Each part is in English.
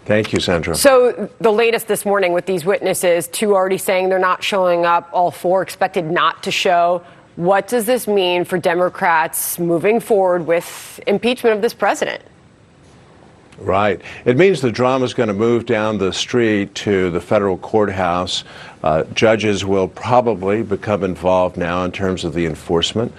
Thank you, Sandra. So the latest this morning with these witnesses, two already saying they're not showing up, all four expected not to show. What does this mean for Democrats moving forward with impeachment of this president? Right. It means the drama is going to move down the street to the federal courthouse. Judges will probably become involved now in terms of the enforcement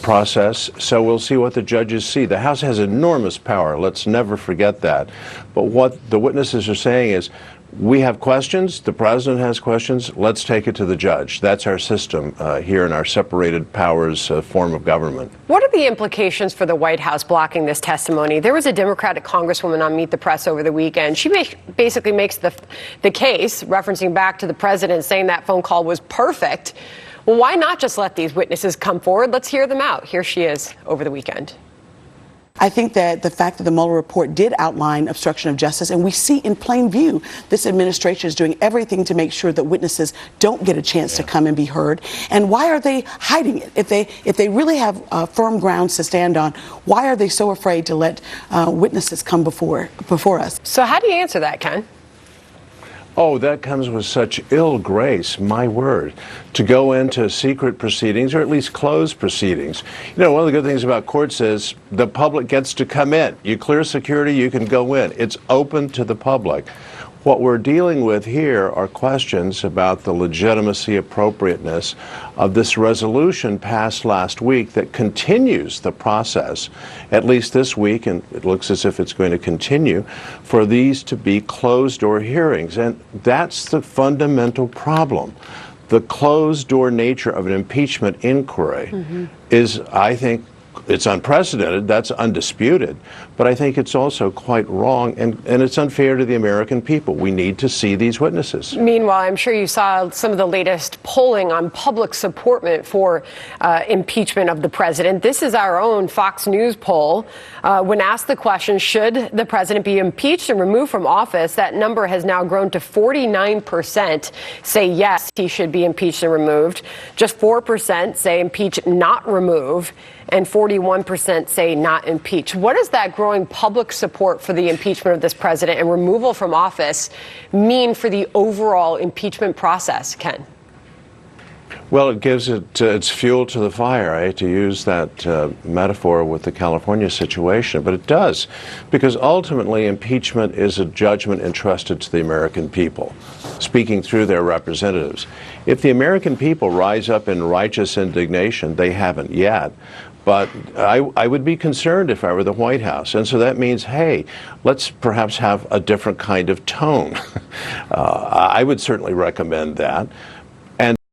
process. So we'll see what the judges see. The House has enormous power. Let's never forget that. But what the witnesses are saying is, we have questions, the president has questions, let's take it to the judge. That's our system here in our separated powers form of government. What are the implications for the White House blocking this testimony? There was a Democratic congresswoman on Meet the Press over the weekend. She basically makes the case, referencing back to the president, saying that phone call was perfect. Well, why not just let these witnesses come forward? Let's hear them out. Here she is over the weekend. I think that the fact that the Mueller report did outline obstruction of justice, and we see in plain view this administration is doing everything to make sure that witnesses don't get a chance to come and be heard. And why are they hiding it? If they really have firm grounds to stand on, why are they so afraid to let witnesses come before us? So how do you answer that, Ken? Oh, that comes with such ill grace, my word, to go into secret proceedings or at least closed proceedings. You know, one of the good things about courts is the public gets to come in. You clear security, you can go in. It's open to the public. What we're dealing with here are questions about the legitimacy, appropriateness of this resolution passed last week that continues the process, at least this week, and it looks as if it's going to continue, for these to be closed-door hearings. And that's the fundamental problem. The closed-door nature of an impeachment inquiry is, I think, it's unprecedented, that's undisputed, but I think it's also quite wrong, and it's unfair to the American people. We need to see these witnesses. Meanwhile, I'm sure you saw some of the latest polling on public support for impeachment of the president. This is our own Fox News poll. When asked the question, should the president be impeached and removed from office, that number has now grown to 49% say yes, he should be impeached and removed. Just 4% say impeach, not remove, and 41% say not impeach. What does that growing public support for the impeachment of this president and removal from office mean for the overall impeachment process, Ken? Well, it gives its fuel to the fire. I hate to use that metaphor with the California situation, but it does, because ultimately impeachment is a judgment entrusted to the American people, speaking through their representatives. If the American people rise up in righteous indignation, they haven't yet, but I would be concerned if I were the White House. And so that means, hey, let's perhaps have a different kind of tone. I would certainly recommend that.